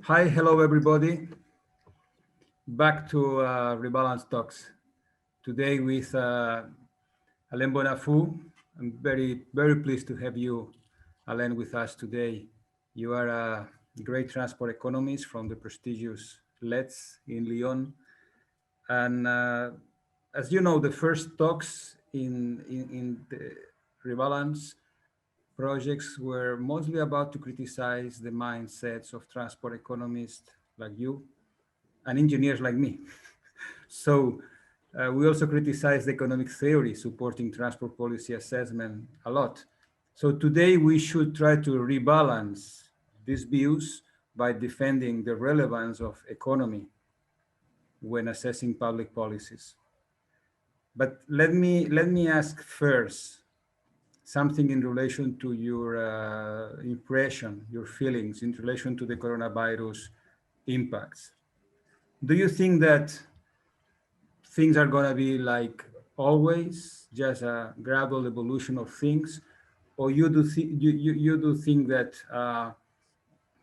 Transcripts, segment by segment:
Hi, hello everybody. Back to Rebalance Talks. Today with Alain Bonafou. I'm very pleased to have you, Alain, with us today. You are a great transport economist from the prestigious LETS in Lyon. And as you know, the first talks in the Rebalance projects were mostly about to criticize the mindsets of transport economists like you and engineers like me. So we also criticize the economic theory supporting transport policy assessment a lot. So today we should try to rebalance these views by defending the relevance of economy when assessing public policies. But let me ask first something in relation to your impression, your feelings in relation to the coronavirus impacts. Do you think that things are going to be like always, just a gradual evolution of things, or you do think that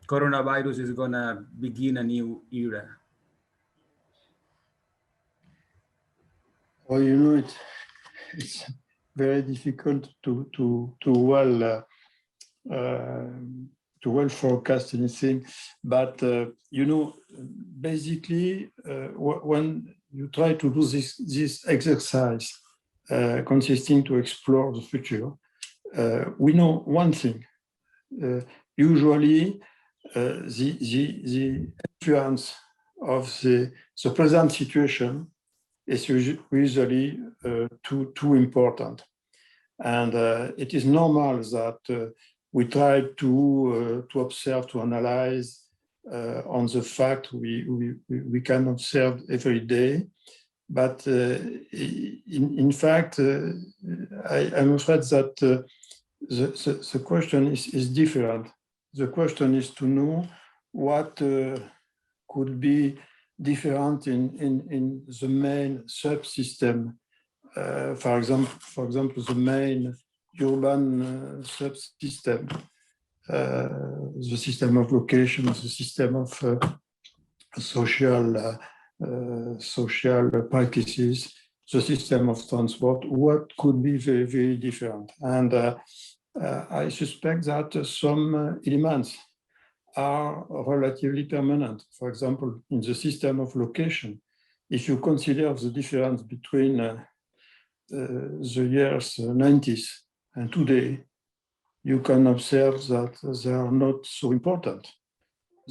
coronavirus is going to begin a new era? Well, it's very difficult uh, to well forecast anything, but basically, when you try to do this exercise consisting to explore the future, we know one thing. Usually, the influence of the present situation is usually too important. And it is normal that we try to observe, to analyze on the fact we can observe every day. But in fact, I'm afraid that the question is different. The question is to know what could be different in the main subsystem. For example, the main urban subsystem, the system of location, the system of social practices, the system of transport, what could be very different. And I suspect that some elements are relatively permanent. For example, in the system of location, if you consider the difference between the years 90s and today, you can observe that they are not so important.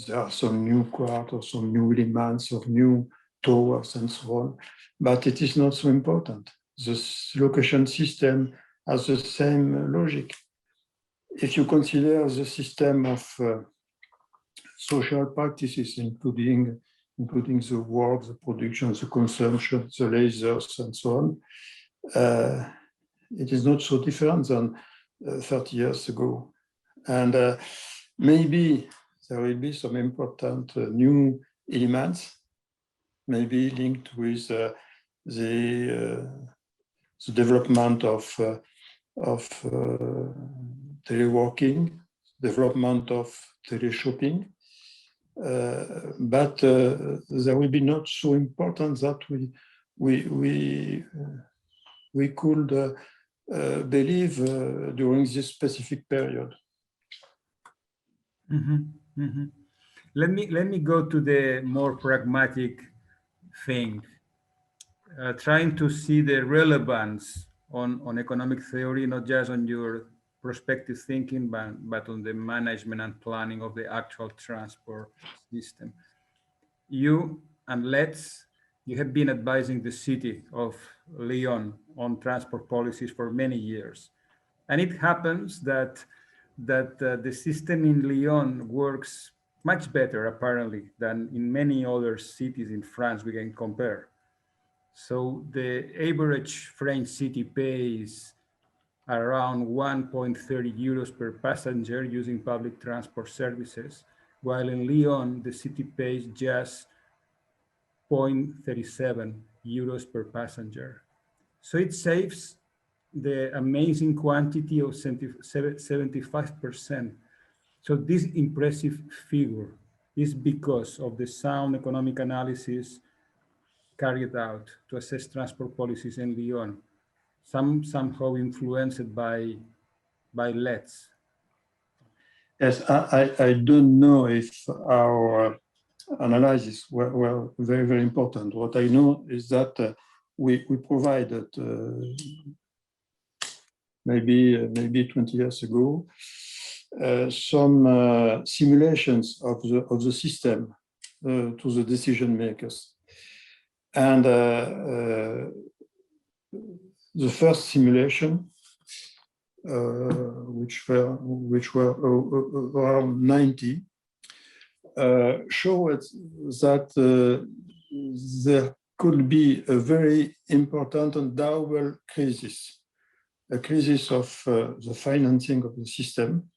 There are some new quarters, some new elements of new towers and so on, but it is not so important. The location system has the same logic. If you consider the system of social practices, including the work, the production, the consumption, the lasers, and so on, it is not so different than 30 years ago. And maybe there will be some important new elements, maybe linked with the development of teleworking, development of teleshopping, but there will be not so important that we could believe during this specific period. Mm-hmm. Mm-hmm. Let me go to the more pragmatic thing, trying to see the relevance on economic theory, not just on your prospective thinking, but on the management and planning of the actual transport system. You and LETS, you have been advising the city of Lyon on transport policies for many years. And it happens that the system in Lyon works much better, apparently, than in many other cities in France we can compare. So the average French city pays around 1.30 euros per passenger using public transport services, while in Lyon, the city pays just 0.37 euros per passenger. So it saves the amazing quantity of 75%. So this impressive figure is because of the sound economic analysis carried out to assess transport policies in Lyon, somehow influenced by LETS. Yes, I don't know if our analysis were very, very important. What I know is that we provided maybe 20 years ago some simulations of the system to the decision makers. And the first simulation, which were around 90, showed that there could be a very important and double crisis, a crisis of the financing of the system,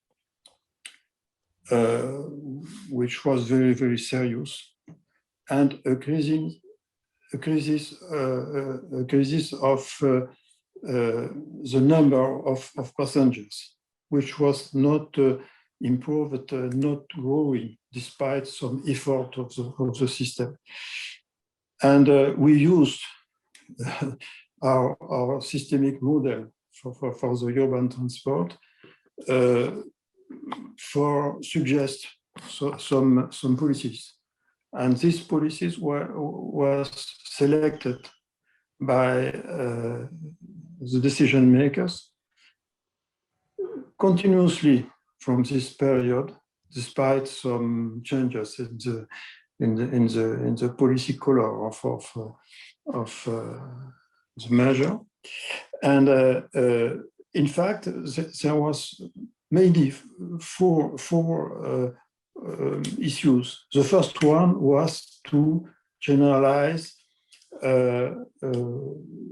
which was very, very serious, and a crisis of the number of passengers, which was not improved, not growing, despite some effort of the system. And we used our systemic model for the urban transport for suggest some policies. And these policies was selected by the decision makers continuously from this period, despite some changes in the policy color of the measure. And in fact, there was mainly four issues. The first one was to generalize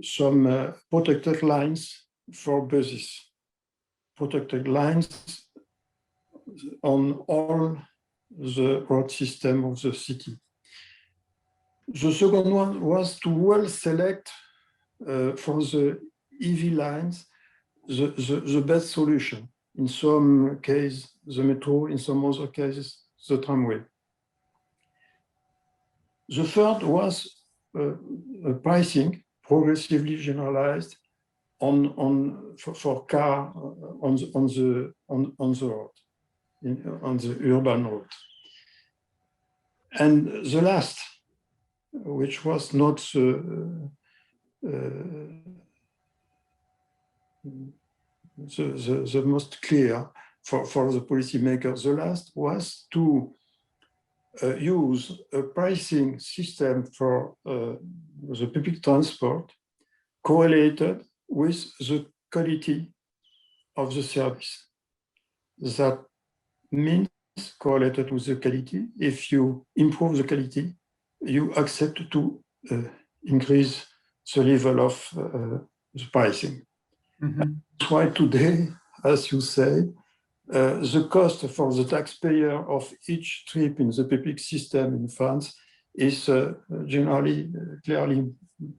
some protected lines for buses, protected lines on all the road system of the city. The second one was to well select for the EV lines the best solution. In some cases, the metro, in some other cases, the tramway. The third was pricing progressively generalized for car on the road, on the urban road. And the last, which was not the most clear for the policymakers, the last was to use a pricing system for the public transport correlated with the quality of the service. That means correlated with the quality. If you improve the quality, you accept to increase the level of the pricing. Mm-hmm. That's why today, as you say, the cost for the taxpayer of each trip in the public system in France is generally clearly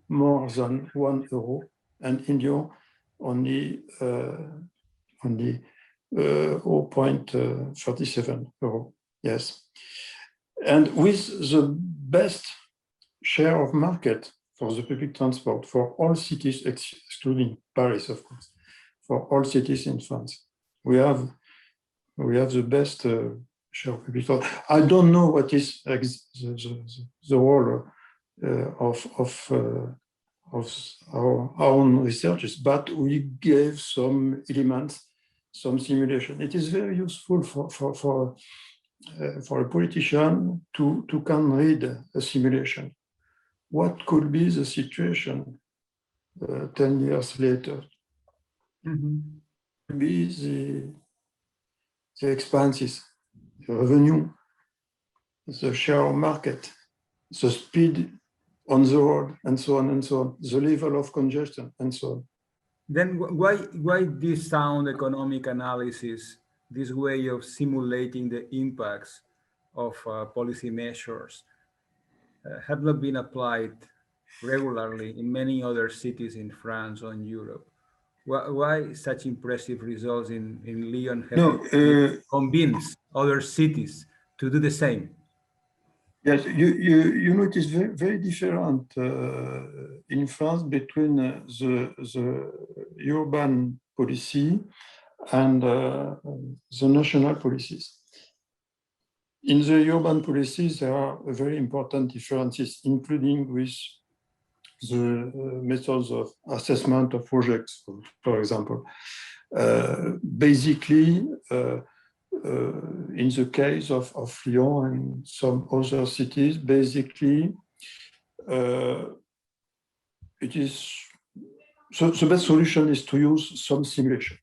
more than €1, and in Lyon only 0.37 euro. Yes, and with the best share of market for the public transport for all cities, excluding Paris, of course, for all cities in France, we have the best share of public transport. I don't know what is the role of our own researches, but we gave some elements, some simulation. It is very useful for a politician to can read a simulation. What could be the situation 10 years later? Mm-hmm. Be the expenses, the revenue, the share of market, the speed on the road, and so on, the level of congestion, and so on. Then why this sound economic analysis, this way of simulating the impacts of policy measures have not been applied regularly in many other cities in France or in Europe? Why such impressive results in Lyon have convinced other cities to do the same? Yes, you know, it is very, very different in France between the urban policy and the national policies. In the urban policies, there are very important differences, including with the methods of assessment of projects, for example. Basically, in the case of Lyon and some other cities, basically, it is so the best solution is to use some simulation.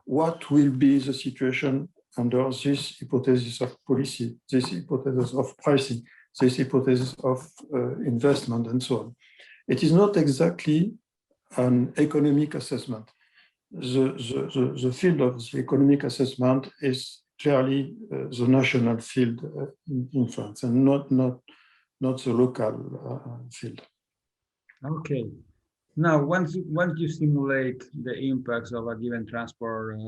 What will be the situation under this hypothesis of policy, this hypothesis of pricing, this hypothesis of investment, and so on? It is not exactly an economic assessment. The field of the economic assessment is clearly the national field in France, and not the local field. Okay. Now, once you simulate the impacts of a given transport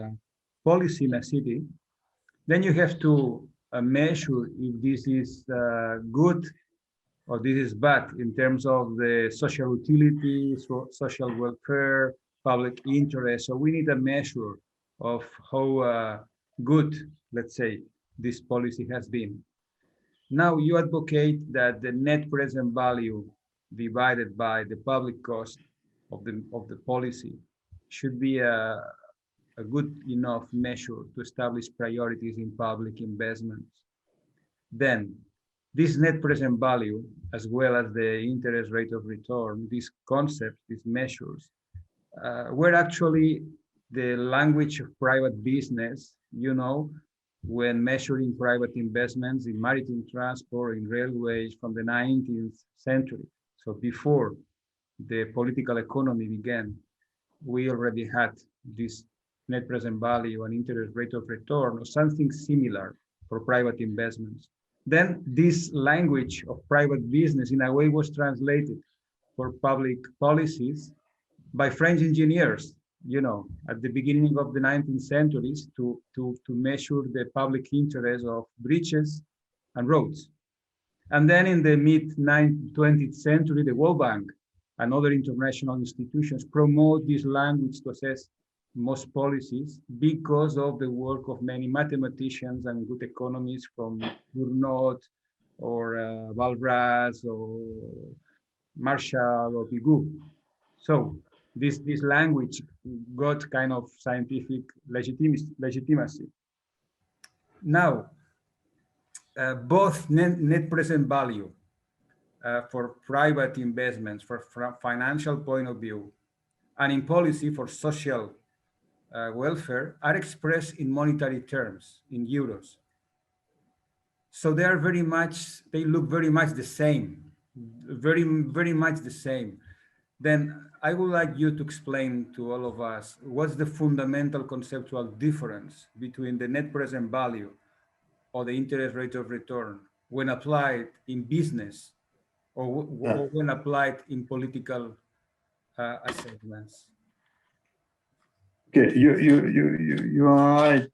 policy in a city, then you have to measure if this is good or this is bad in terms of the social utility, social welfare, public interest. So we need a measure of how good, let's say, this policy has been. Now you advocate that the net present value divided by the public cost of the policy should be a good enough measure to establish priorities in public investments. Then this net present value, as well as the interest rate of return, these concepts, these measures, were actually the language of private business, you know, when measuring private investments in maritime transport, in railways from the 19th century. So before the political economy began, we already had this net present value and interest rate of return or something similar for private investments. Then this language of private business in a way was translated for public policies by French engineers, you know, at the beginning of the 19th centuries to measure the public interest of bridges and roads. And then in the mid-20th century, the World Bank and other international institutions promote this language to assess most policies because of the work of many mathematicians and good economists from Bournault or Valras or Marshall or Pigou. So this language got kind of scientific legitimacy. Now, both net present value for private investments, from financial point of view, and in policy for social welfare are expressed in monetary terms, in euros. So they are they look very much the same, very much the same. Then I would like you to explain to all of us what's the fundamental conceptual difference between the net present value or the interest rate of return when applied in business or when applied in political assessments. Okay, you are right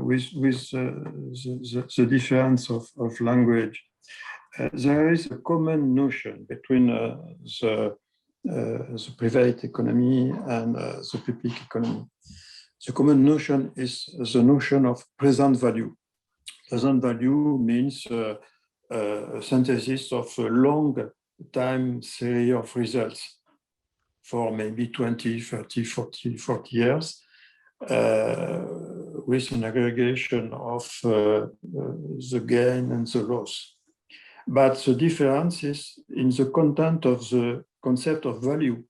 with the difference of language. There is a common notion between the private economy and the public economy. The common notion is the notion of present value. Present value means a synthesis of a long time series of results for maybe 20, 30, 40 years, with an aggregation of the gain and the loss. But the difference is in the content of the concept of value.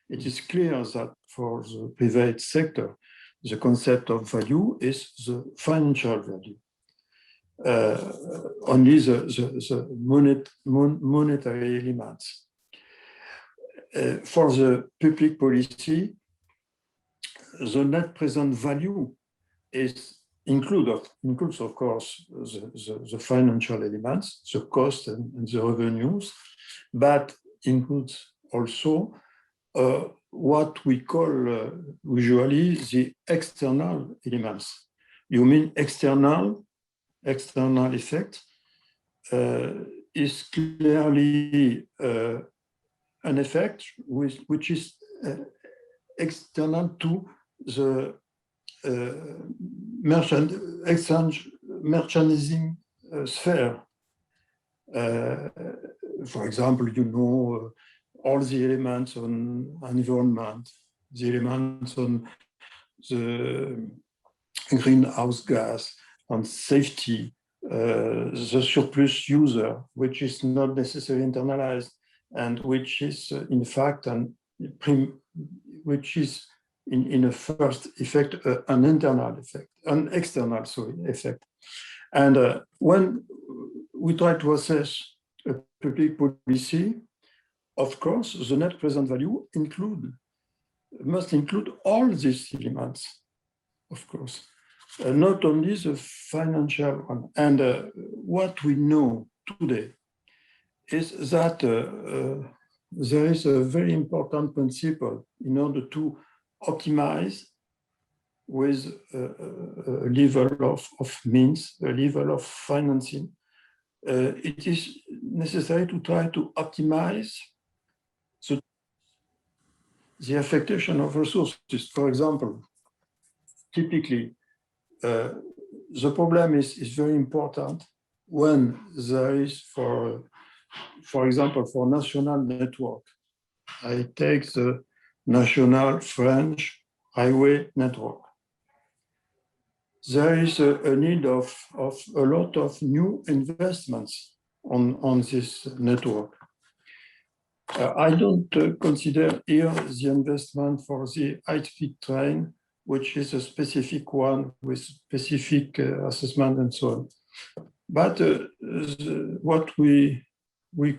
It is clear that for the private sector, the concept of value is the financial value. Only the monetary elements. For the public policy, the net present value includes of course the financial elements, the cost and the revenues, but includes also what we call usually the external elements. You mean external effect? is clearly an effect which is external to the merchandising sphere. For example, you know, all the elements on environment, the elements on the greenhouse gas, on safety, the surplus user, which is not necessarily internalized, and which is in fact which is in a first effect an internal effect, an external effect. And when we try to assess a public policy, of course, the net present value must include all these elements, of course, not only the financial one. And what we know today is that there is a very important principle in order to optimize with a level of means, a level of financing. It is necessary to try to optimize the affectation of resources. For example, typically, the problem is very important when there is, for example, for national network. I take the national French highway network. There is a need of a lot of new investments on this network. I don't consider here the investment for the high-speed train, which is a specific one with specific assessment and so on. But what we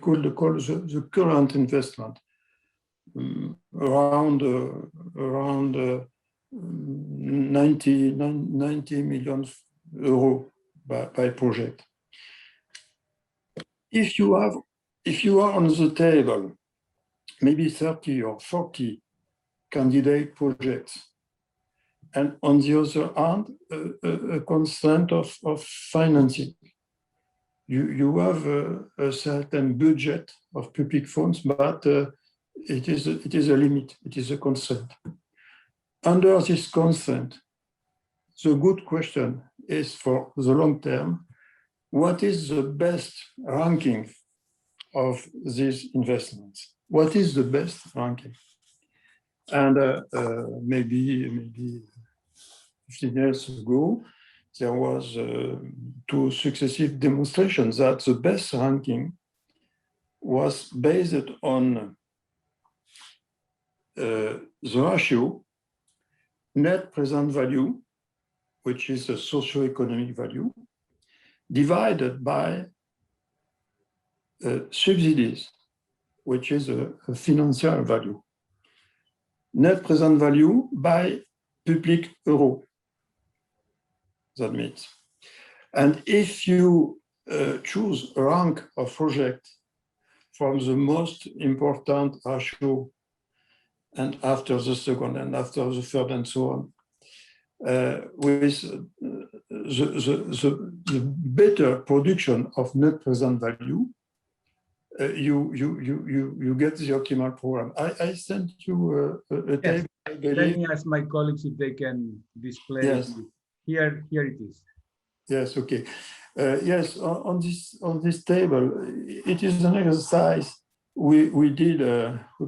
could call the current investment, around 90 million euros by project. If you are on the table, maybe 30 or 40 candidate projects, and on the other hand, a constraint of financing. You have a certain budget of public funds, but it is a limit, it is a constraint. Under this constraint, the good question is, for the long term, what is the best ranking of these investments? What is the best ranking? And maybe 15 years ago, there was 2 successive demonstrations that the best ranking was based on the ratio net present value, which is a socio-economic value, divided by subsidies, which is a financial value. Net present value by public euro, that means. And if you choose a rank of project from the most important ratio, and after the second, and after the third, and so on, with the better production of net present value, you get the optimal program. I sent you a table. Let me ask my colleagues if they can display. Yes. Here it is. Yes, okay. Yes, on this table, it is an exercise we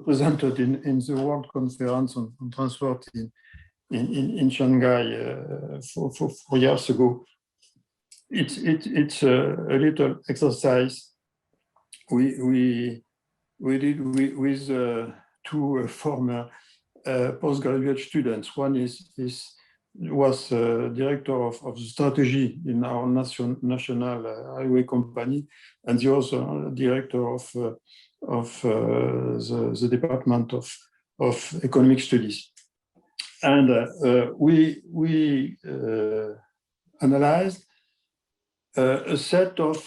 presented in the World Conference on Transport in Shanghai 4 years ago. It's a little exercise we did with 2 former postgraduate students. One was director of the strategy in our national highway company, and the other director of the Department of Economic Studies. And we analyzed a set of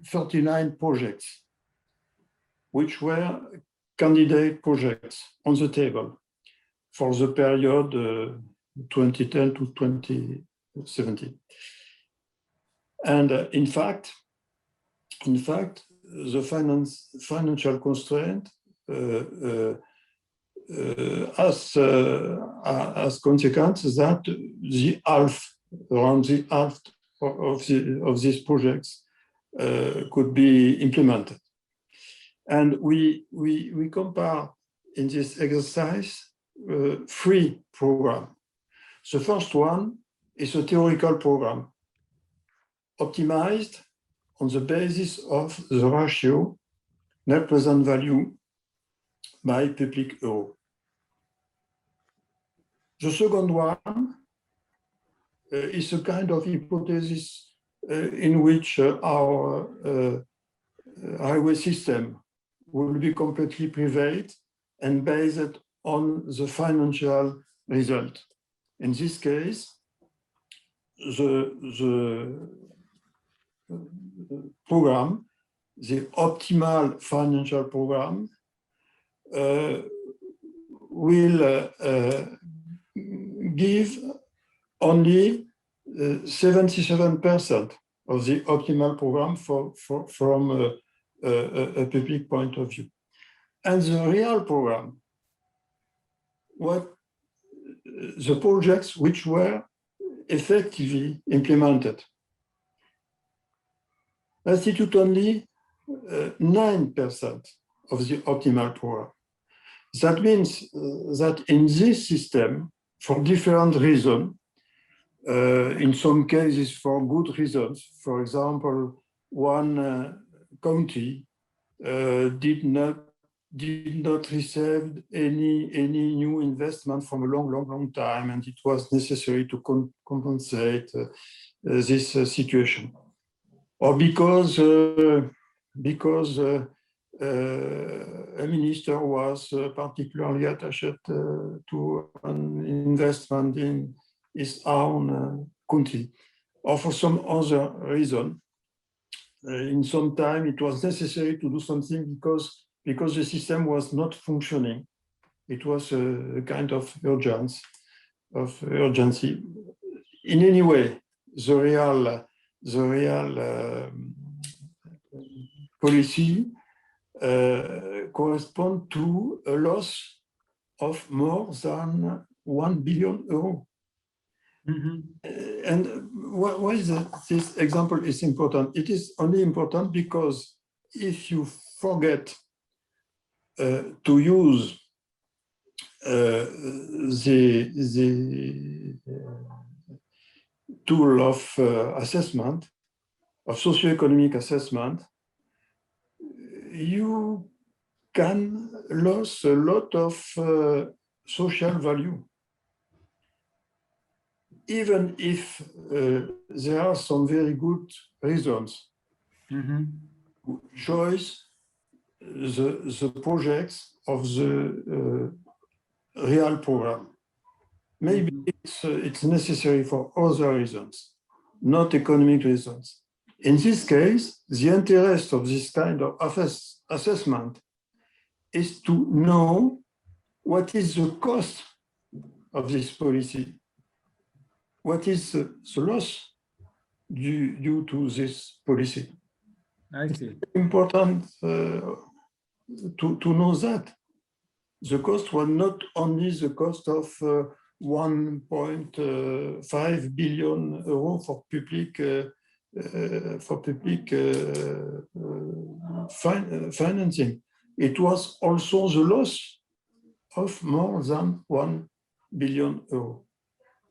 39 projects, which were candidate projects on the table for the period 2010 to 2017. And in fact, in fact, the financial constraint as consequence that around the half of these projects could be implemented. And we compare in this exercise 3 programs. The first one is a theoretical program optimized on the basis of the ratio net present value by public euro. The second one is a kind of hypothesis in which our highway system will be completely private and based on the financial result. In this case, the program, the optimal financial program, will give only 77% of the optimal program from a public point of view. And the real program, what the projects which were effectively implemented, constitute only 9% of the optimal program. That means that in this system, for different reasons, in some cases for good reasons, for example, one county did not receive any new investment from a long time, and it was necessary to compensate this situation, or because a minister was particularly attached to an investment in his own country, or for some other reason. In some time, it was necessary to do something because the system was not functioning. It was a kind of urgency. In any way, the real policy correspond to a loss of more than 1 billion euro. Mm-hmm. And why is this example is important? It is only important because if you forget to use the tool of assessment, of socioeconomic assessment, you can lose a lot of social value. Even if there are some very good reasons to choose the projects of the real program. Maybe it's necessary for other reasons, not economic reasons. In this case, the interest of this kind of assessment is to know what is the cost of this policy. What is the loss due to this policy? I see. It's important to know that. The cost was not only the cost of 1.5 billion euro for public financing. It was also the loss of more than 1 billion euro.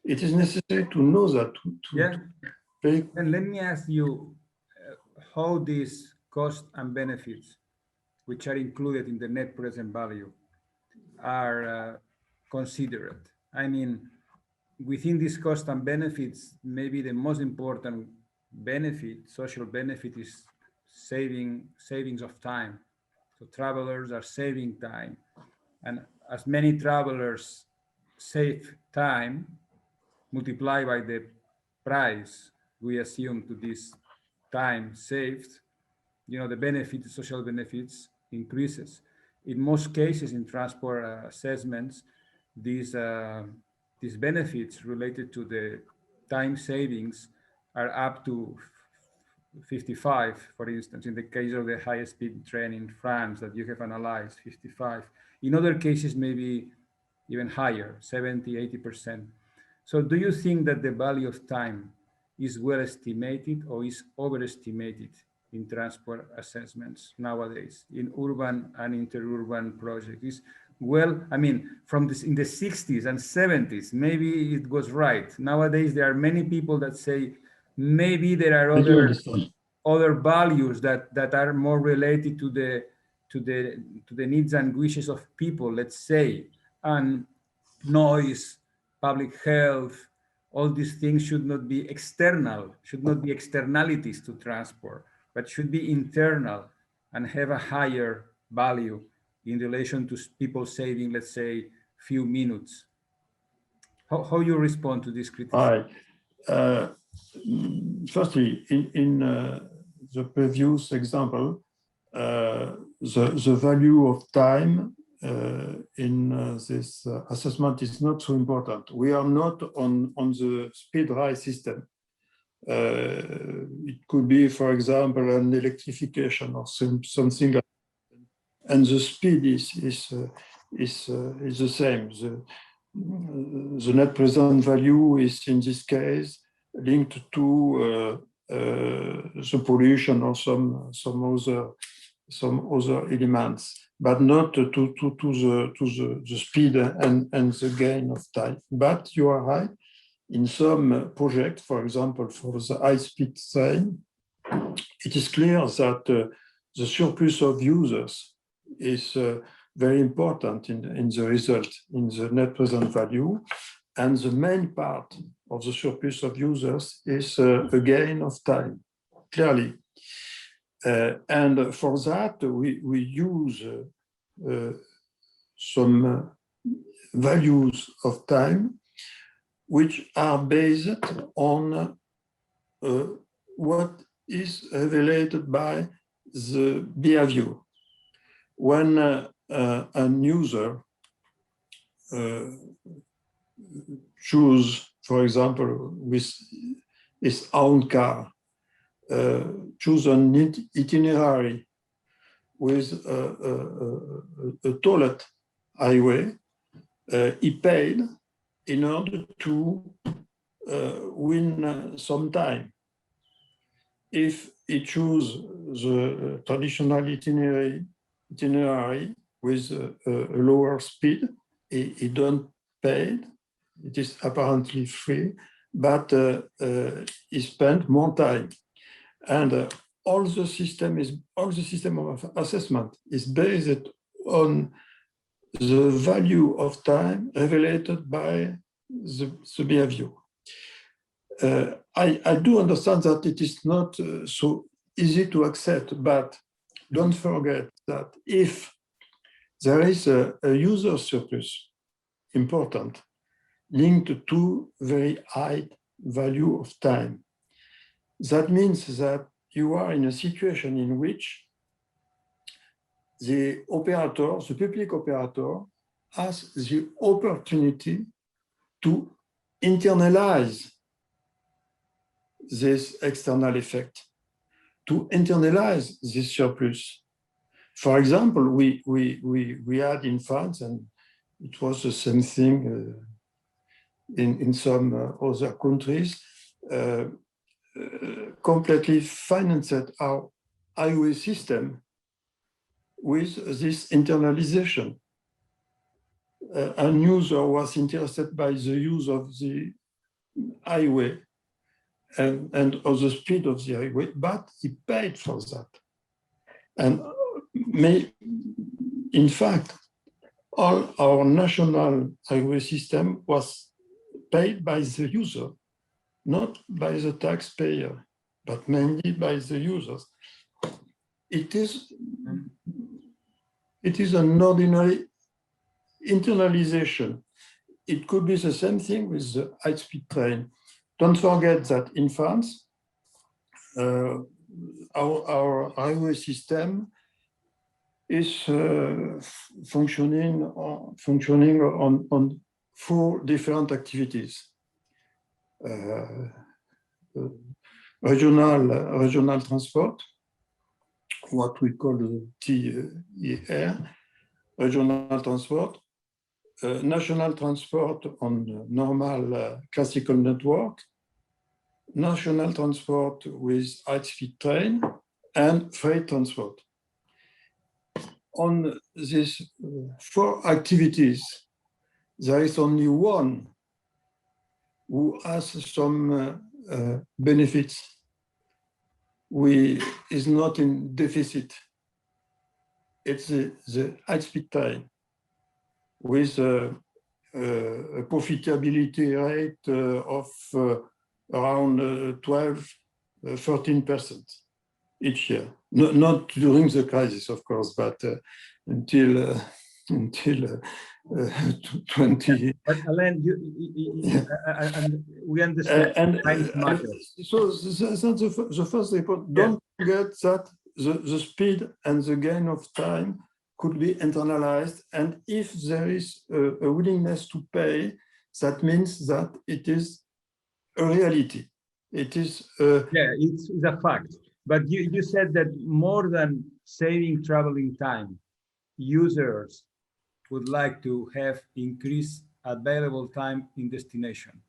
It is necessary to know that. And let me ask you how these costs and benefits, which are included in the net present value, are considered. I mean, within these costs and benefits, maybe the most important benefit, social benefit, is savings of time. So travelers are saving time, and as many travelers save time, multiply by the price we assume to this time saved, the benefit, the social benefits increases. In most cases, in transport assessments, these benefits related to the time savings are up to 55, for instance, in the case of the high-speed train in France that you have analyzed, 55. In other cases, maybe even higher, 70, 80%. So do you think that the value of time is well estimated or is overestimated in transport assessments nowadays in urban and interurban projects? Well, I mean, from this in the 60s and 70s, maybe it was right. Nowadays, there are many people that say maybe there are I do understand. other values that are more related to the needs and wishes of people, let's say, and noise, public health, all these things should not be external, should not be externalities to transport, but should be internal and have a higher value in relation to people saving, let's say, few minutes. How you respond to this criticism? Firstly, in the previous example, the value of time in this assessment is not so important. We are not on the speed rise system. It could be, for example, an electrification or something, and the speed is the same. The net present value is, in this case, linked to the pollution or some other elements, but not to the speed and the gain of time. But you are right. In some projects, for example, for the high-speed train, it is clear that the surplus of users is very important in the result, in the net present value. And the main part of the surplus of users is a gain of time, clearly. And for that, we use some values of time which are based on what is related by the behavior. When a user choose, for example, with his own car, choose an itinerary with a toilet highway, he paid in order to win some time. If he choose the traditional itinerary with a lower speed, he don't pay. It is apparently free, but he spent more time. And all the system of assessment is based on the value of time related by the behavior. I do understand that it is not so easy to accept, but don't forget that if there is a user surplus, important, linked to very high value of time, that means that you are in a situation in which the operator, the public operator, has the opportunity to internalize this external effect, to internalize this surplus. For example, we had in France, and it was the same thing in some other countries, completely financed our highway system with this internalization. A user was interested by the use of the highway and of the speed of the highway, but he paid for that. And in fact, all our national highway system was paid by the user, not by the taxpayer, but mainly by the users. It is an ordinary internalization. It could be the same thing with the high-speed train. Don't forget that in France, our highway system is functioning on 4 different activities. regional transport, what we call the TER, regional transport, national transport on normal classical network, national transport with high-speed train, and freight transport. On these 4 activities, there is only one who has some benefits, is not in deficit. It's the high-speed train with a profitability rate of around 12–13% each year. Not during the crisis, of course, but until 20. But Alain, we understand time matters. So that's the first report. Don't forget that the speed and the gain of time could be internalized, and if there is a willingness to pay, that means that it is a reality. It is it's a fact. But you said that more than saving traveling time, users would like to have increased available time in destination.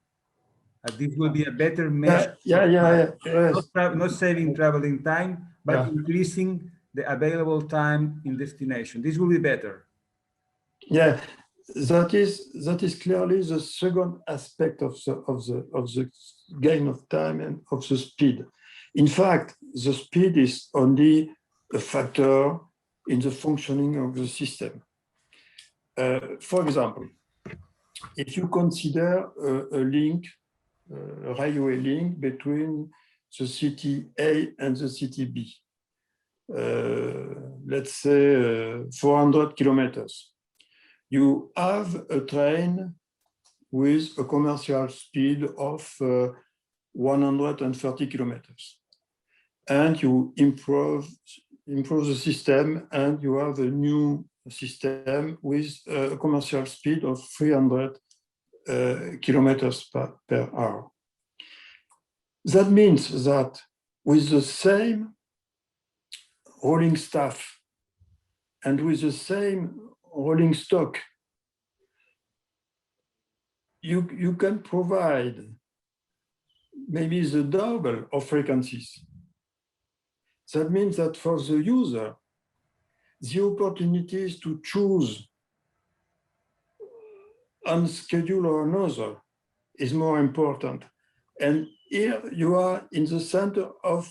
This will be a better measure. Not saving traveling time, but increasing the available time in destination. This will be better. Yeah, that is clearly the second aspect of the gain of time and of the speed. In fact, the speed is only a factor in the functioning of the system. For example, if you consider a link, a railway link between the city A and the city B, let's say 400 kilometers, you have a train with a commercial speed of 130 kilometers. And you improve the system, and you have a new system with a commercial speed of 300 kilometers per hour. That means that with the same rolling staff and with the same rolling stock, you can provide maybe the double of frequencies. That means that for the user, the opportunities to choose on schedule or another is more important. And here you are in the center of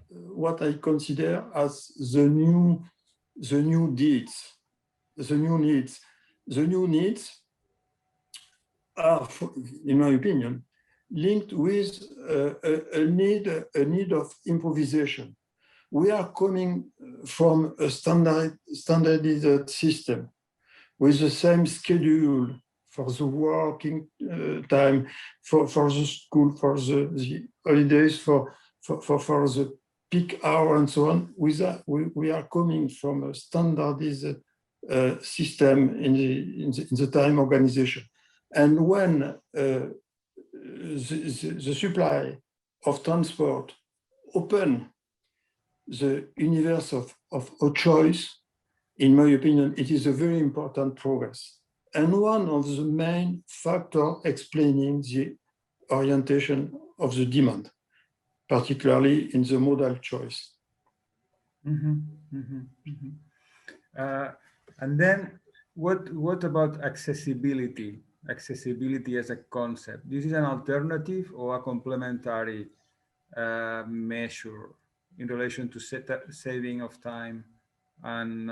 what I consider as the new needs. The new needs are, in my opinion, linked with a need of improvisation. We are coming from a standardized system with the same schedule for the working time, for the school, for the holidays, for the peak hour and so on. We are coming from a standardized system in the time organization. And when the supply of transport open the universe of choice, in my opinion, it is a very important progress. And one of the main factors explaining the orientation of the demand, particularly in the modal choice. And then what about accessibility? Accessibility as a concept. This is an alternative or a complementary measure in relation to saving of time and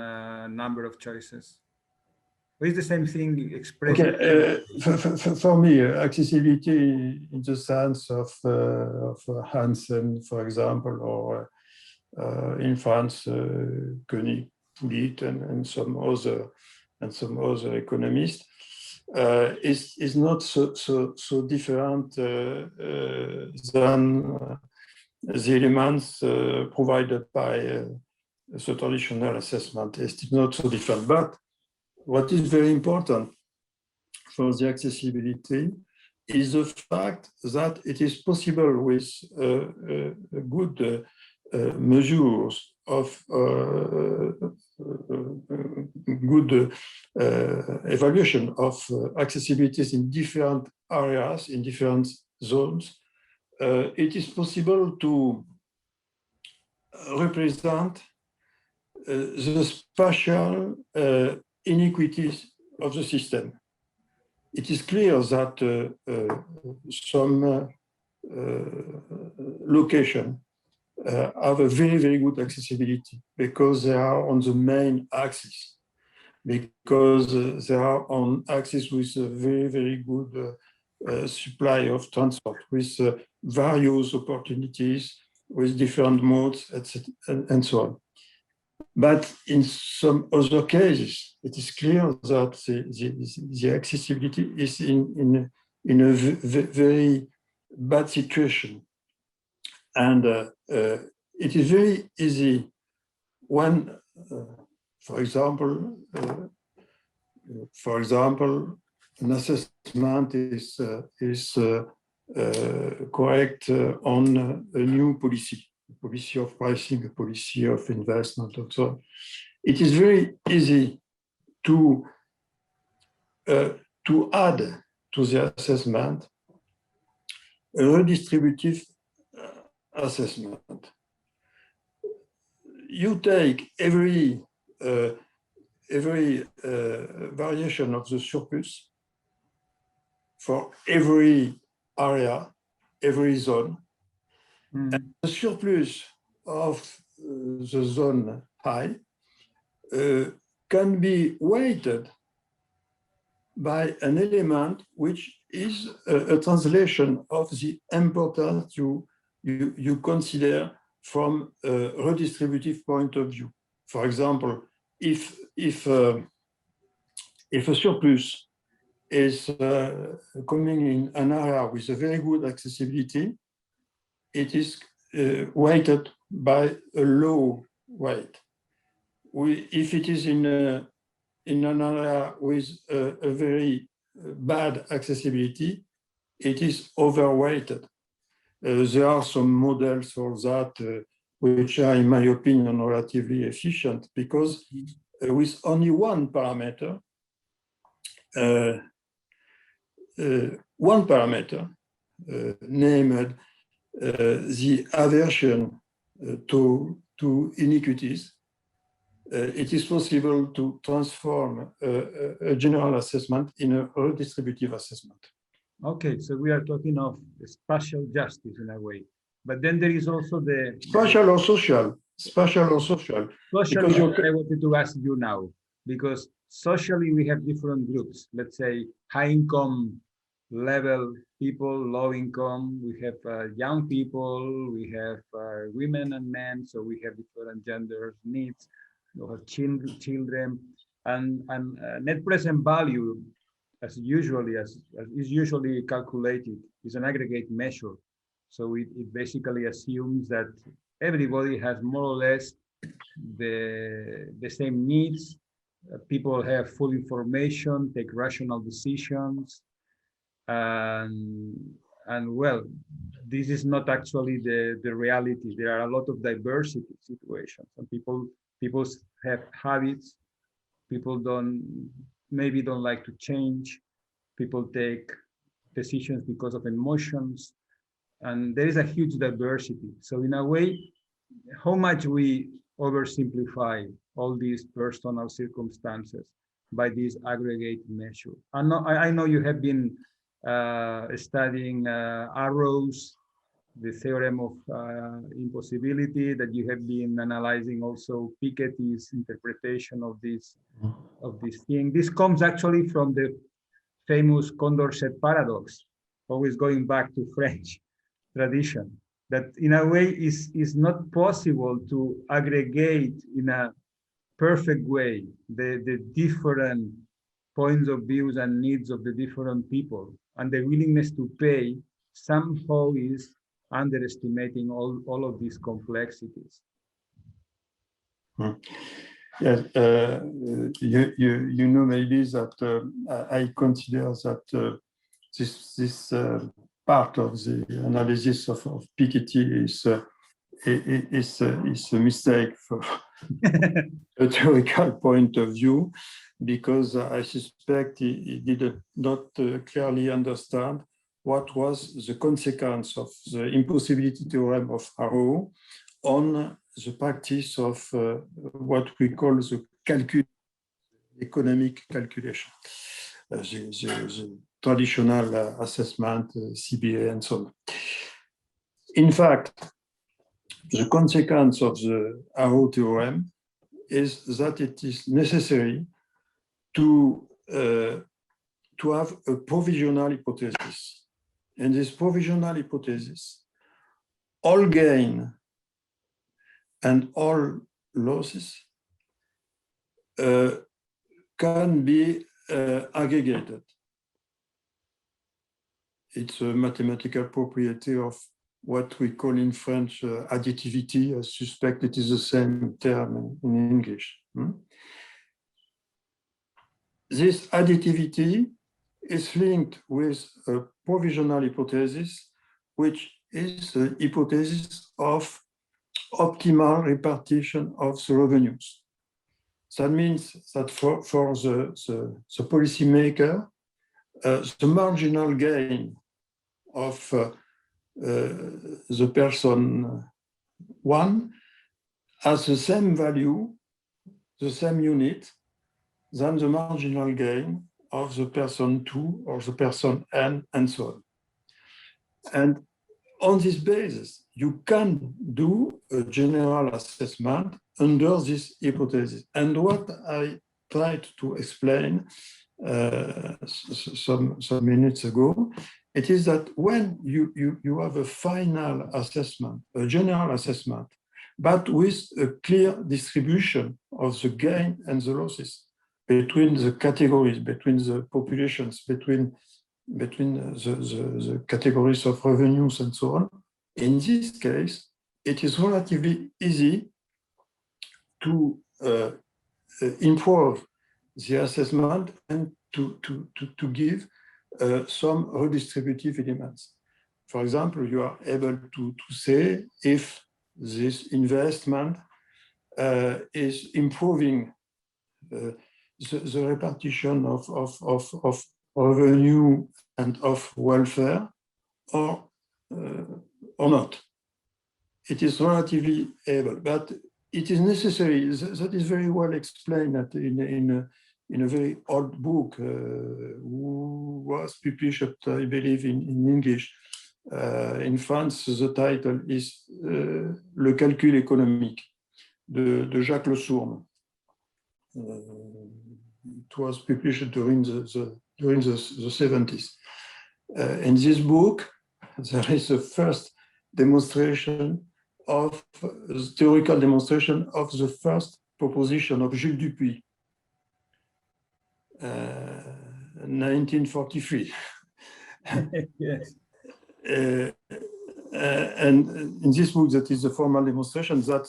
number of choices? Or is the same thing expressed? Okay, for me, accessibility in the sense of Hansen, for example, or in France, Koenig, Poulit, and some other economists, is not so different than the elements provided by the traditional assessment. It's not so different, but what is very important for the accessibility is the fact that it is possible with good measures of good evaluation of accessibilities in different areas, in different zones. It is possible to represent the spatial inequities of the system. It is clear that some locations have a very, very good accessibility because they are on the main axis, because they are on axis with a very, very good supply of transport, with various opportunities, with different modes, etc., and so on. But in some other cases, it is clear that the accessibility is in a very bad situation. And it is very easy when, for example, an assessment is correct on a new policy of pricing, a policy of investment, and so on. It is very easy to add to the assessment a redistributive assessment. You take every variation of the surplus for every area, every zone. And the surplus of the zone high can be weighted by an element which is a translation of the importance you consider from a redistributive point of view. For example, if a surplus is coming in an area with a very good accessibility, it is weighted by a low weight. If it is in an area with a very bad accessibility, it is overweighted. There are some models for that which are, in my opinion, relatively efficient because with only one parameter, named the aversion to inequities, it is possible to transform a general assessment in a redistributive assessment. Okay, so we are talking of spatial justice in a way, but then there is also the spatial or social. Social, I wanted to ask you now, because socially we have different groups. Let's say high income level people, low income. We have young people. We have women and men. So we have different genders, needs. We have children, and net present value, as is usually calculated, is an aggregate measure. So it basically assumes that everybody has more or less the same needs. People have full information, take rational decisions, and well, this is not actually the reality. There are a lot of diversity situations, and people have habits. People maybe don't like to change. People take decisions because of emotions, and there is a huge diversity. So in a way, how much we oversimplify all these personal circumstances by this aggregate measure. I know you have been studying Arrow's, the theorem of impossibility, that you have been analyzing also Piketty's interpretation of this thing. This comes actually from the famous Condorcet paradox, always going back to French tradition, that in a way is not possible to aggregate in a perfect way the different points of views and needs of the different people, and the willingness to pay somehow is underestimating all of these complexities. Yes, you know maybe that I consider that this part of the analysis of Piketty is a mistake from a theoretical point of view, because I suspect he did not clearly understand what was the consequence of the impossibility theorem of Arrow on the practice of what we call the economic calculation, the traditional assessment, CBA, and so on. In fact, the consequence of the Arrow theorem is that it is necessary to have a provisional hypothesis. In this provisional hypothesis, all gain and all losses can be aggregated. It's a mathematical property of what we call in French additivity. I suspect it is the same term in English. This additivity is linked with a provisional hypothesis, which is the hypothesis of optimal repartition of the revenues. That means that for the policymaker, the marginal gain of the person one has the same value, the same unit, than the marginal gain of the person two or the person n, and so on. And on this basis, you can do a general assessment under this hypothesis. And what I tried to explain some minutes ago, it is that when you have a final assessment, a general assessment, but with a clear distribution of the gain and the losses between the categories, between the populations, between the categories of revenues and so on, in this case, it is relatively easy to improve the assessment and to give some redistributive elements. For example, you are able to say if this investment is improving the repartition of revenue and of welfare or not. It is relatively able, but it is necessary. That is very well explained in a very old book, who was published, I believe, in English. In France, the title is Le calcul économique de Jacques Le Sourne. It was published during the 70s. In this book, there is a first demonstration of theoretical demonstration of the first proposition of Jules Dupuy, 1943. Yes. And in this book, that is the formal demonstration that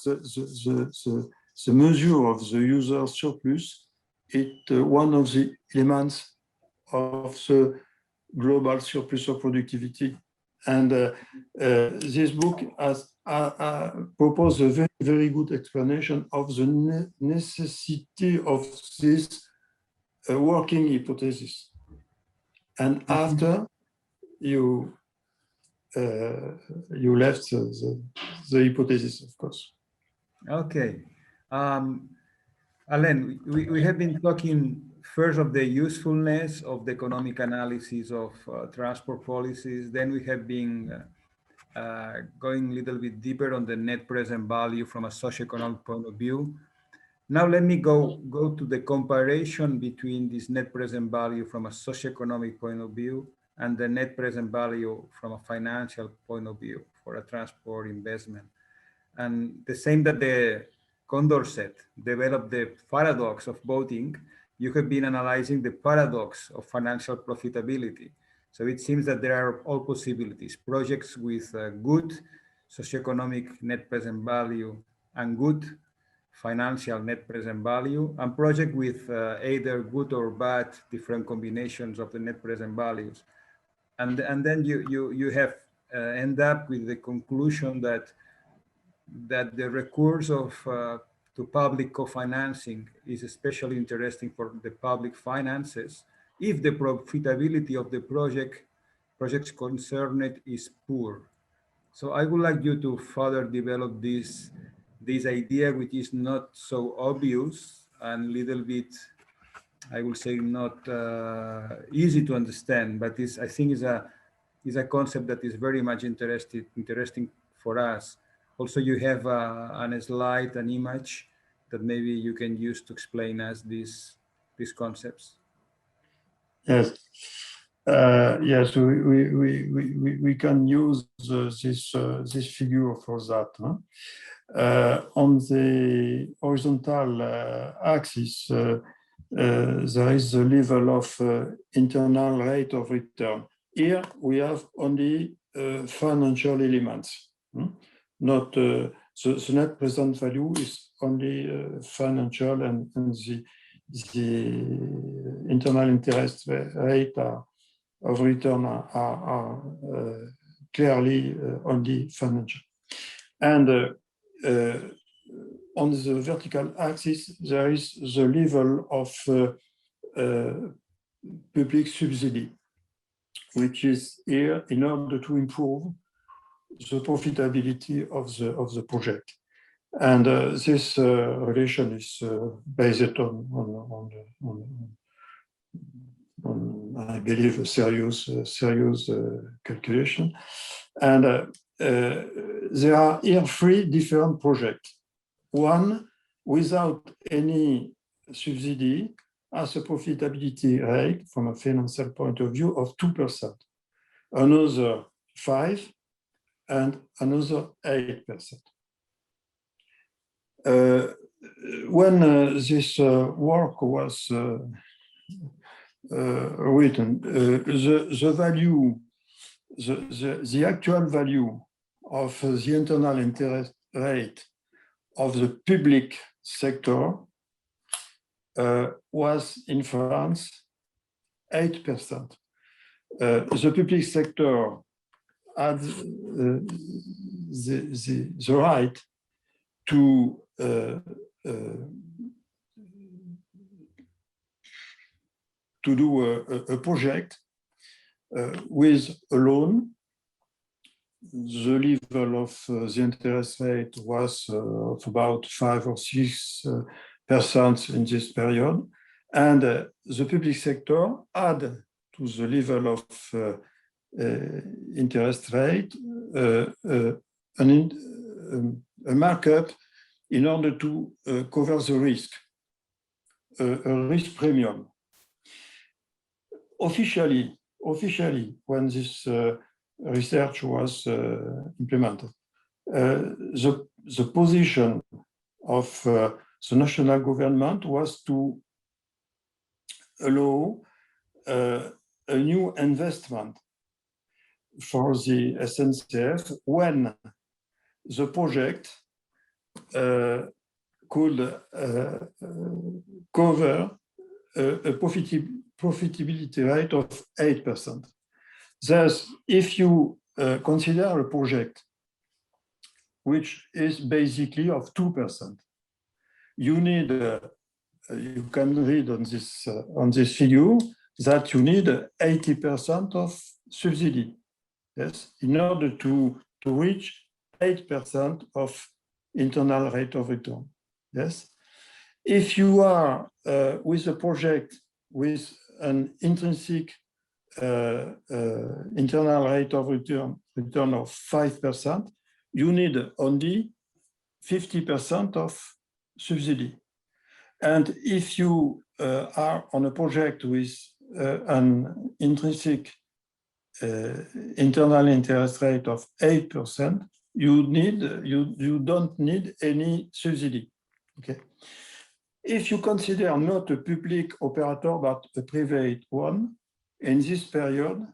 the measure of the user surplus is one of the elements of the global surplus of productivity. And this book has proposed a very, very good explanation of the necessity of this working hypothesis. And after you left the hypothesis, of course. Okay. Alain, we have been talking first of the usefulness of the economic analysis of transport policies. Then we have been going a little bit deeper on the net present value from a socioeconomic point of view. Now let me go to the comparison between this net present value from a socioeconomic point of view and the net present value from a financial point of view for a transport investment. And the same that the Condorcet developed the paradox of voting, you have been analyzing the paradox of financial profitability. So it seems that there are all possibilities, projects with good socioeconomic net present value and good financial net present value, and project with either good or bad different combinations of the net present values. and then you have end up with the conclusion that the recourse of to public co-financing is especially interesting for the public finances if the profitability of the projects concerned is poor. So I would like you to further develop this idea, which is not so obvious and little bit, I will say, not easy to understand, but I think is a concept that is very much interesting for us. Also, you have on a slide an image that maybe you can use to explain us these concepts. Yes. Yes, we can use this figure for that. Huh? On the horizontal axis, there is the level of internal rate of return. Here we have only financial elements, not the net present value is only financial, and the internal interest rate of return are clearly only financial. And on the vertical axis, there is the level of public subsidy, which is here in order to improve the profitability of the project. And this relation is based on I believe, a serious calculation. And there are here 3 different projects. One, without any subsidy, has a profitability rate from a financial point of view of 2%. Another 5%, and another 8%. When this work was written, the value, the actual value of the internal interest rate of the public sector was in France 8%. The public sector had the right to do a project with a loan. The level of the interest rate was of about 5 or 6% in this period, and the public sector had to the level of interest rate a markup in order to cover the risk, a risk premium. Officially, when this research was implemented, the position of the national government was to allow a new investment for the SNCF when the project could cover a profitability rate of 8%. Thus, if you consider a project which is basically of 2%, you need, you can read on this figure that you need 80% of subsidy, yes, in order to reach 8% of internal rate of return, yes. If you are with a project with an intrinsic internal rate of return of 5%, you need only 50% of subsidy. And if you are on a project with an intrinsic internal interest rate of 8%, you don't need any subsidy. Okay. If you consider not a public operator but a private one, in this period,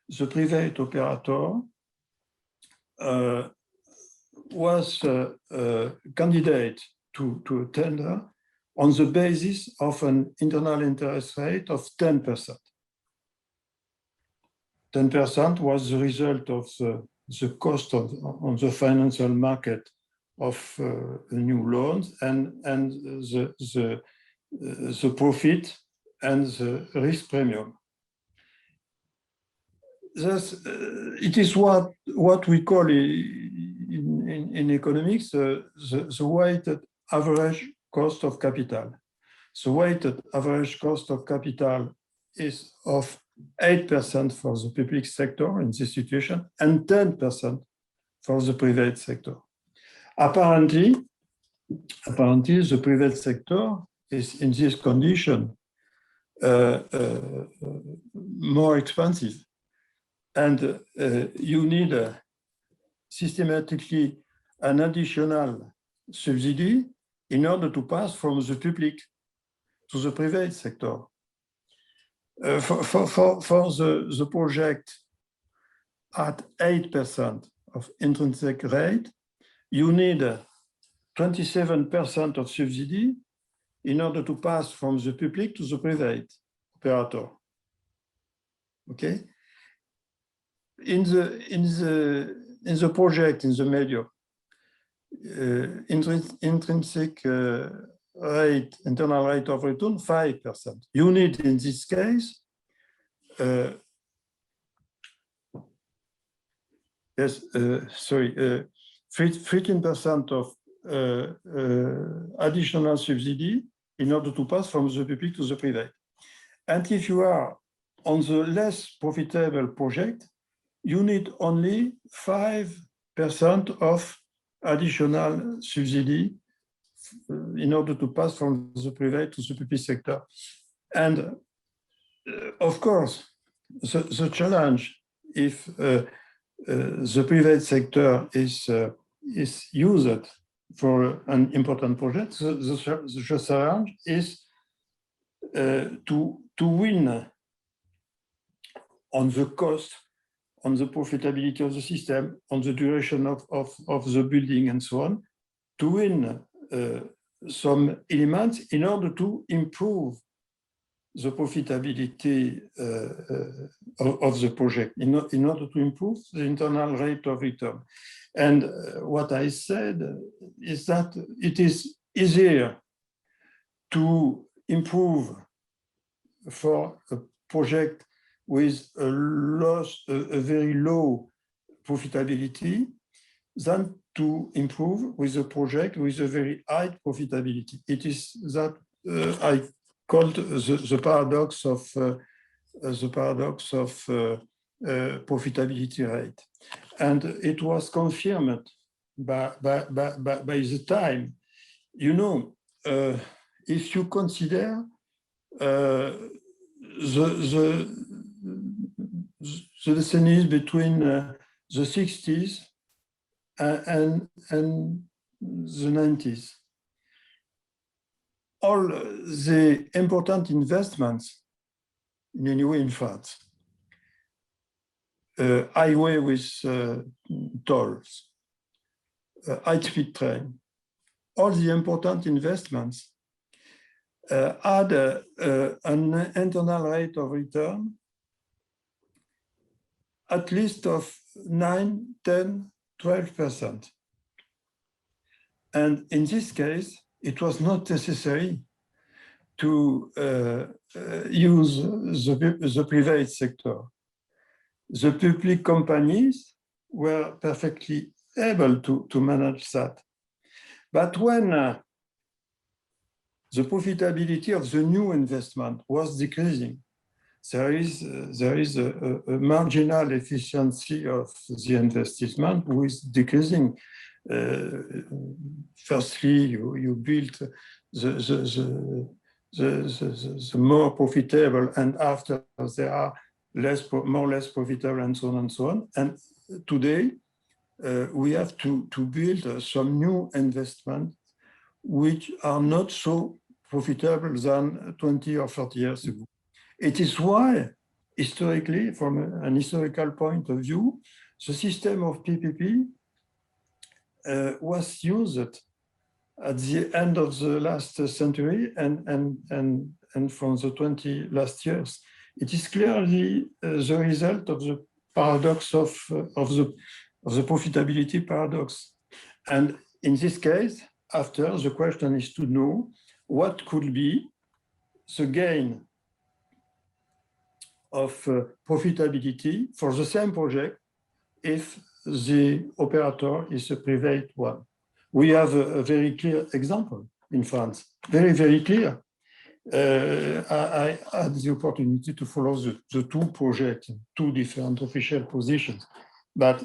the private operator was a candidate to a tender on the basis of an internal interest rate of 10%. 10% was the result of the cost on the financial market of new loans and the profit and the risk premium. Thus, it is what we call in economics the weighted average cost of capital. The weighted average cost of capital is of 8% for the public sector in this situation and 10% for the private sector. Apparently, the private sector is in this condition more expensive. And you need systematically an additional subsidy in order to pass from the public to the private sector. For the project at 8% of intrinsic rate, you need 27% of subsidy in order to pass from the public to the private operator. Okay? In the project, in the medium, intrinsic rate, internal rate of return, 5%. You need, in this case, 15% of additional subsidy in order to pass from the public to the private. And if you are on the less profitable project, you need only 5% of additional subsidy in order to pass from the private to the public sector. And of course, the challenge, if the private sector is used for an important project, the challenge is to win on the cost, on the profitability of the system, on the duration of the building and so on, to win some elements in order to improve the profitability of the project, in order to improve the internal rate of return. And what I said is that it is easier to improve for a project with a very low profitability than to improve with a project with a very high profitability. It is that I called the paradox of profitability rate, and it was confirmed by the time. You know, if you consider the decades between the 60s and the 90s, all the important investments, in any way in France, highway with tolls, high-speed train, all the important investments had an internal rate of return at least of 9, 10, 12%. And in this case, it was not necessary to use the private sector. The public companies were perfectly able to manage that. But when the profitability of the new investment was decreasing, there is a marginal efficiency of the investment who is decreasing. Firstly, you build the more profitable, and after there are more or less profitable, and so on and so on. And today, we have to build some new investments which are not so profitable than 20 or 30 years ago. It is why, historically, from an historical point of view, the system of PPP was used at the end of the last century and from the 20 last years. It is clearly the result of the paradox of the profitability paradox. And in this case, after, the question is to know what could be the gain of profitability for the same project if the operator is a private one. We have a very clear example in France, very, very clear. I had the opportunity to follow the two projects, two different official positions. But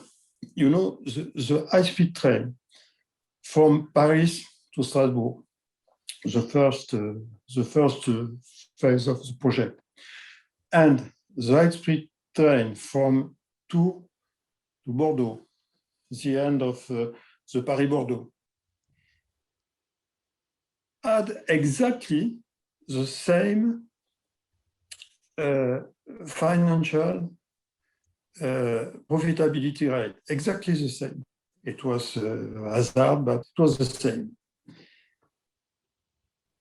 you know, the high-speed train from Paris to Strasbourg, the first phase of the project, and the high-speed train from to Bordeaux, the end of the Paris-Bordeaux, had exactly the same financial profitability rate, exactly the same. It was hazard, but it was the same.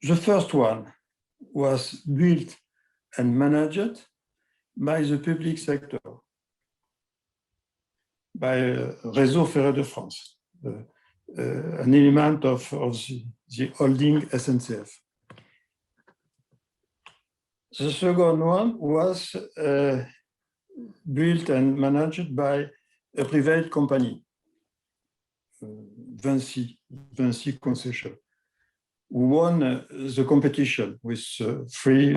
The first one was built and managed by the public sector, by Réseau Ferré de France, an element of the holding SNCF. The second one was built and managed by a private company, Vinci Concession, who won the competition with three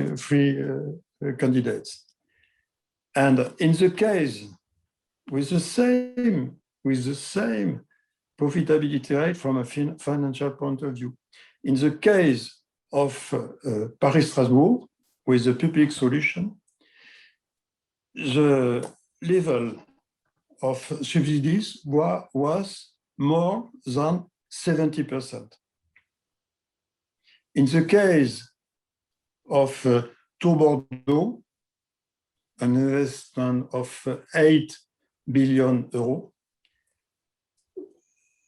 candidates. And in the case with the same profitability rate from a financial point of view, in the case of Paris-Strasbourg, with the public solution, the level of subsidies was more than 70%. In the case of Tours Bordeaux, an investment of 8 billion euros,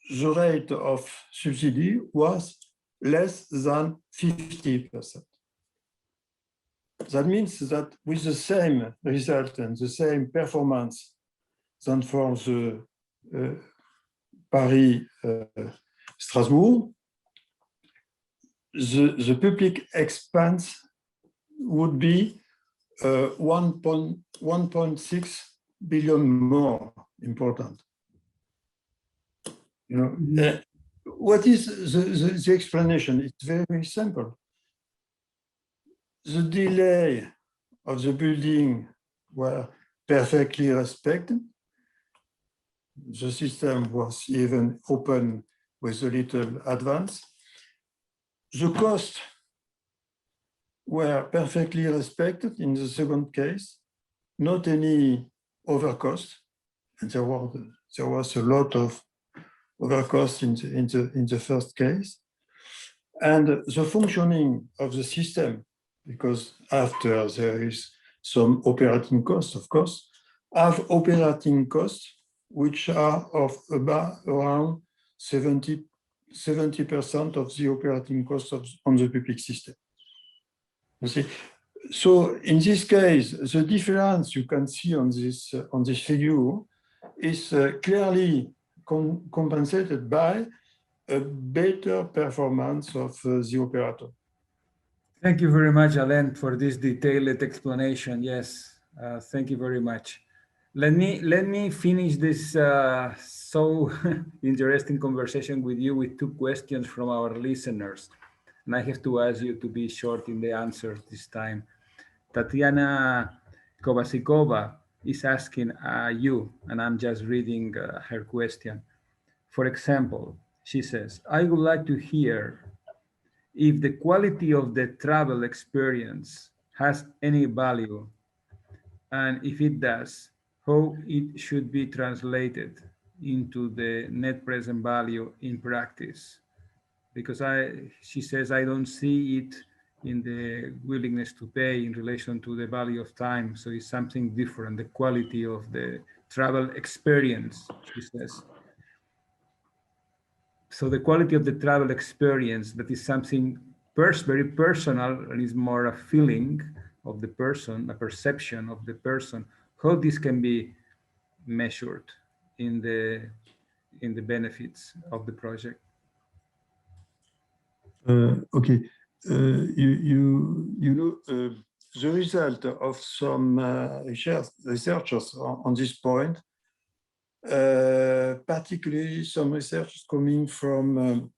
the rate of subsidy was less than 50%. That means that with the same result and the same performance than for the Paris-Strasbourg, the public expense would be 1.6 billion more important. You know, what is the explanation? It's very simple. The delay of the building were perfectly respected. The system was even open with a little advance. The costs were perfectly respected in the second case, not any overcost, and there was a lot of overcost in the first case. And the functioning of the system, because after there is some operating costs, of course, have operating costs which are of about around 70% of the operating costs on the public system. You see, so in this case, the difference you can see on this figure is clearly compensated by a better performance of the operator. Thank you very much, Alain, for this detailed explanation. Yes, thank you very much. Let me finish this so interesting conversation with you with two questions from our listeners. And I have to ask you to be short in the answer this time. Tatiana Kovasikova is asking you, and I'm just reading her question. For example, she says, I would like to hear if the quality of the travel experience has any value, and if it does, how it should be translated into the net present value in practice. Because she says, I don't see it in the willingness to pay in relation to the value of time. So it's something different, the quality of the travel experience, she says. So the quality of the travel experience, that is something very personal and is more a feeling of the person, a perception of the person, how this can be measured in the benefits of the project. Okay, you know, the result of some researchers on this point, particularly some research coming from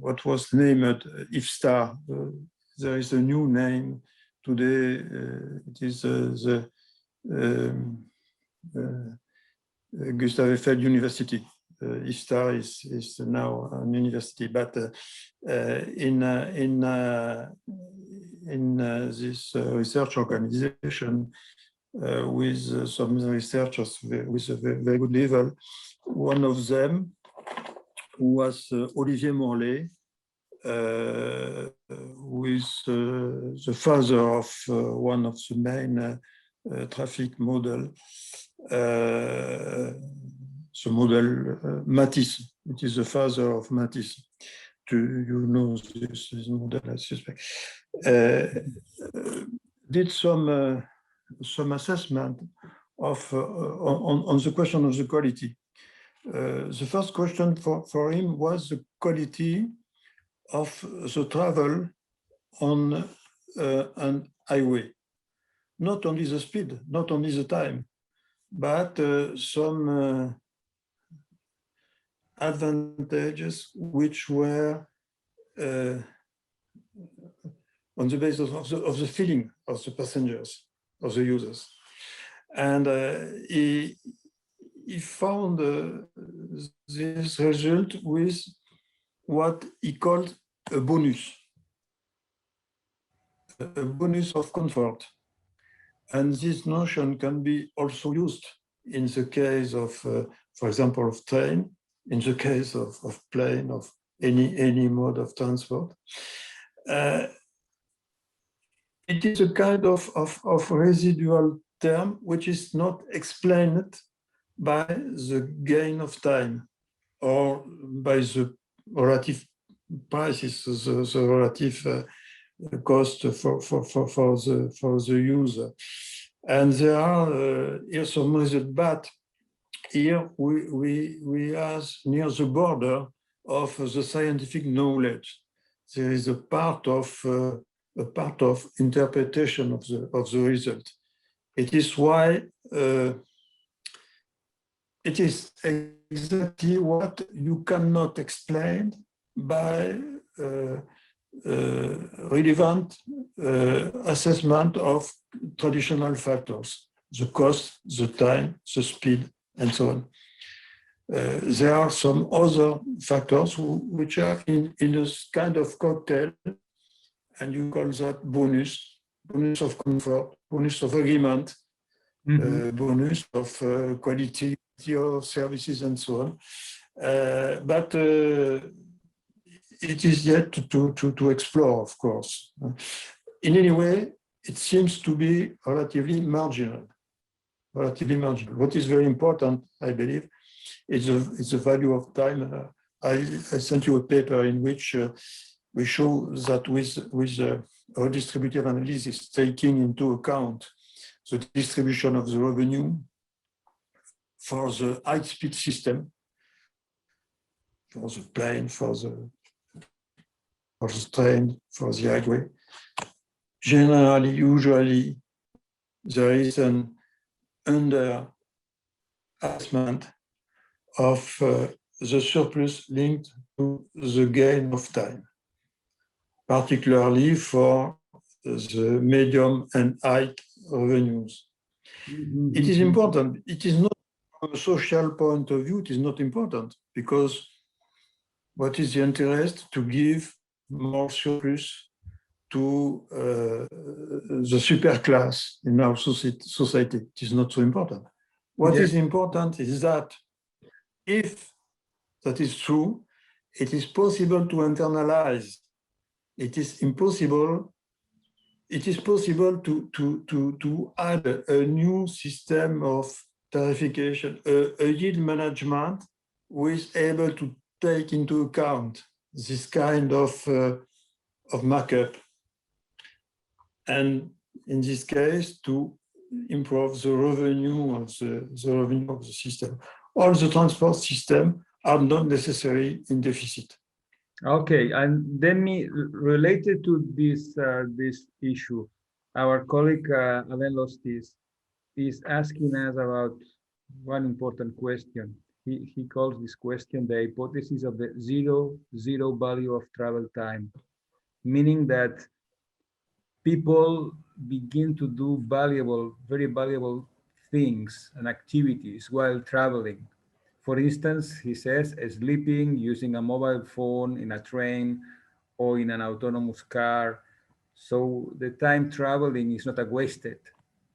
what was named IFSTAR. There is a new name today. It is the Gustav Eiffel University. IFSTAR is now an university, but in this research organization with some researchers with a very good level, one of them was Olivier Morlet, who is the father of one of the main traffic model, the model Matisse. It is the father of Matisse. You know this model, I suspect. Did some assessment of on the question of the quality. The first question for him was the quality of the travel on an highway. Not only the speed, not only the time, but some advantages which were on the basis of the feeling of the passengers, of the users. And he found this result with what he called a bonus of comfort. And this notion can be also used in the case of, for example, of train, in the case of plane, of any mode of transport. It is a kind of residual term which is not explained by the gain of time or by the relative prices, the relative cost for the user. And there are here some results, but here we are near the border of the scientific knowledge. There is a part of interpretation of the result. It is why it is exactly what you cannot explain by relevant assessment of traditional factors, the cost, the time, the speed, and so on. There are some other factors which are in a kind of cocktail, and you call that bonus of comfort, bonus of agreement, bonus of quality of services, and so on. But it is yet to explore, of course. In any way, it seems to be relatively marginal. What is very important, I believe, is the value of time. I sent you a paper in which we show that with a distributive analysis, taking into account the distribution of the revenue for the high-speed system, for the plane, for the train, for the highway. Generally, usually, there is an under-assessment of the surplus linked to the gain of time, particularly for the medium and high revenues. It is important. It is not from a social point of view, it is not important, because what is the interest to give more surplus to the super class in our society? It is not so important. What is important is that if that is true, it is possible to internalize. It is possible to add a new system of tarification, a yield management who is able take into account this kind of markup, and in this case, to improve the revenue of the system. All the transport system are not necessarily in deficit. Okay, and then related to this this issue, our colleague Alain Lostis is asking us about one important question. He calls this question the hypothesis of the zero value of travel time, meaning that people begin to do very valuable things and activities while traveling. For instance, he says sleeping, using a mobile phone in a train or in an autonomous car. So the time traveling is not a wasted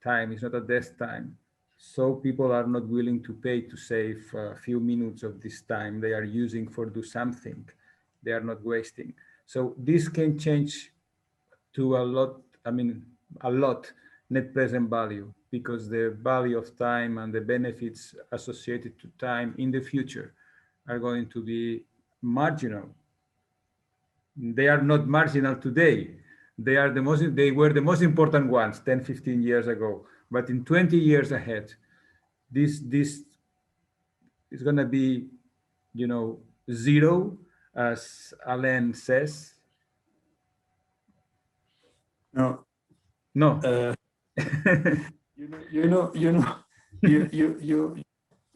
time, it's not a death time. So people are not willing to pay to save a few minutes of this time they are using for do something they are not wasting. So this can change to a lot, I mean, a lot net present value, because the value of time and the benefits associated to time in the future are going to be marginal. They are not marginal today. They were the most important ones 10, 15 years ago. But in 20 years ahead, this is going to be, you know, zero, as Alain says. No. No.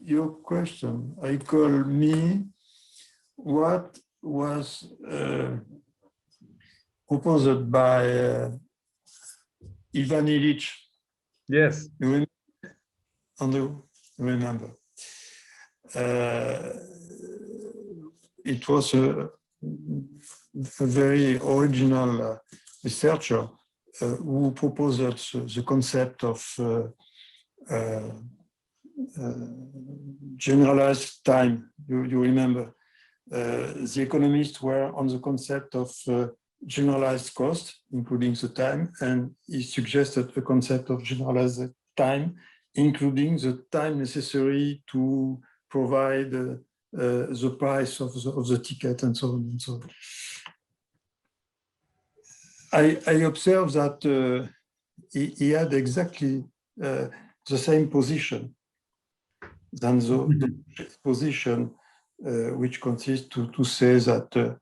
Your question, I call me, what was proposed by Ivan Illich. Yes. You remember? It was a very original researcher who proposed the concept of generalized time. You remember? The economists were on the concept of generalized cost, including the time, and he suggested a concept of generalized time, including the time necessary to provide the price of the ticket and so on and so on. I observed that he had exactly the same position than the position which consists to say that the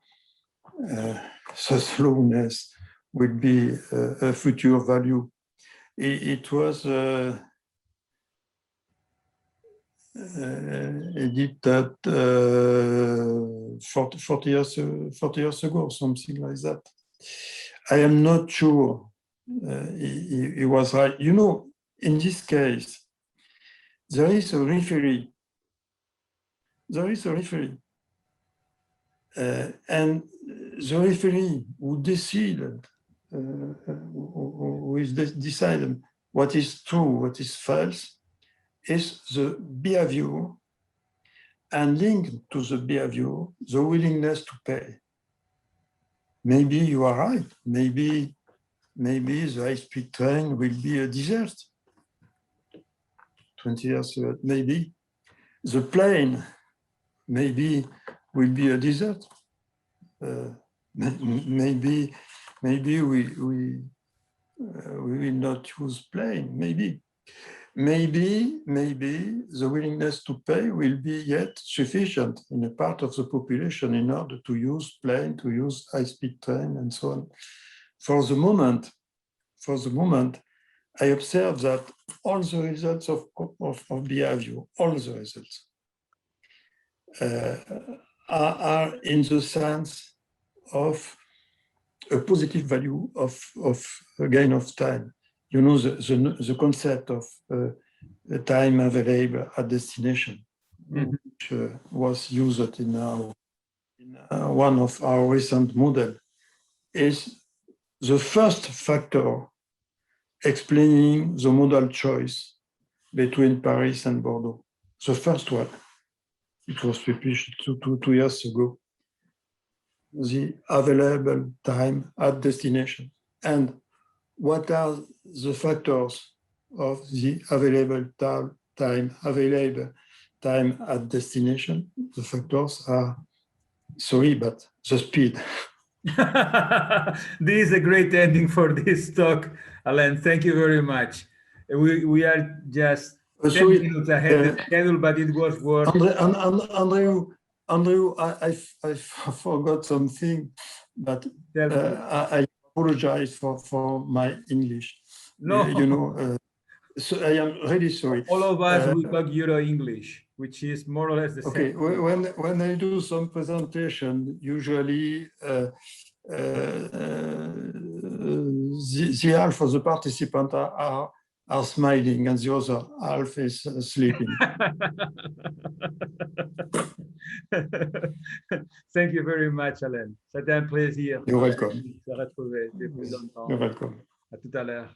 slowness will be a future value. It was he did that 40 years ago, or something like that. I am not sure he was right. You know, in this case, there is a referee. There is a referee. And the referee who decided, who is decided what is true, what is false, is the behavior, and linked to the behavior, the willingness to pay. Maybe you are right. Maybe the high-speed train will be a desert. 20 years ago, maybe the plane maybe will be a desert. Maybe we will not use plane. Maybe the willingness to pay will be yet sufficient in a part of the population in order to use plane, to use high-speed train, and so on. For the moment, I observe that all the results of behavior, all the results are in the sense of a positive value of a gain of time. You know, the concept of time available at destination, which was used in one of our recent models, is the first factor explaining the modal choice between Paris and Bordeaux. The first one. It was published 2 years ago. The available time at destination. And what are the factors of the available time at destination? The factors are Sorry, but the speed. This is a great ending for this talk, Alain. Thank you very much. We are just 10 Sorry, minutes ahead of schedule, but it was worth. Andrew, I forgot something, but I apologize for my English. No, you know, so I am really sorry. all of us we talk Euro English, which is more or less the Okay, same. when I do some presentation, usually the half of the participants are smiling and the other half is sleeping. Thank you very much, Alain. C'était un plaisir. You're welcome. De se retrouver depuis longtemps. You're welcome. À tout à l'heure.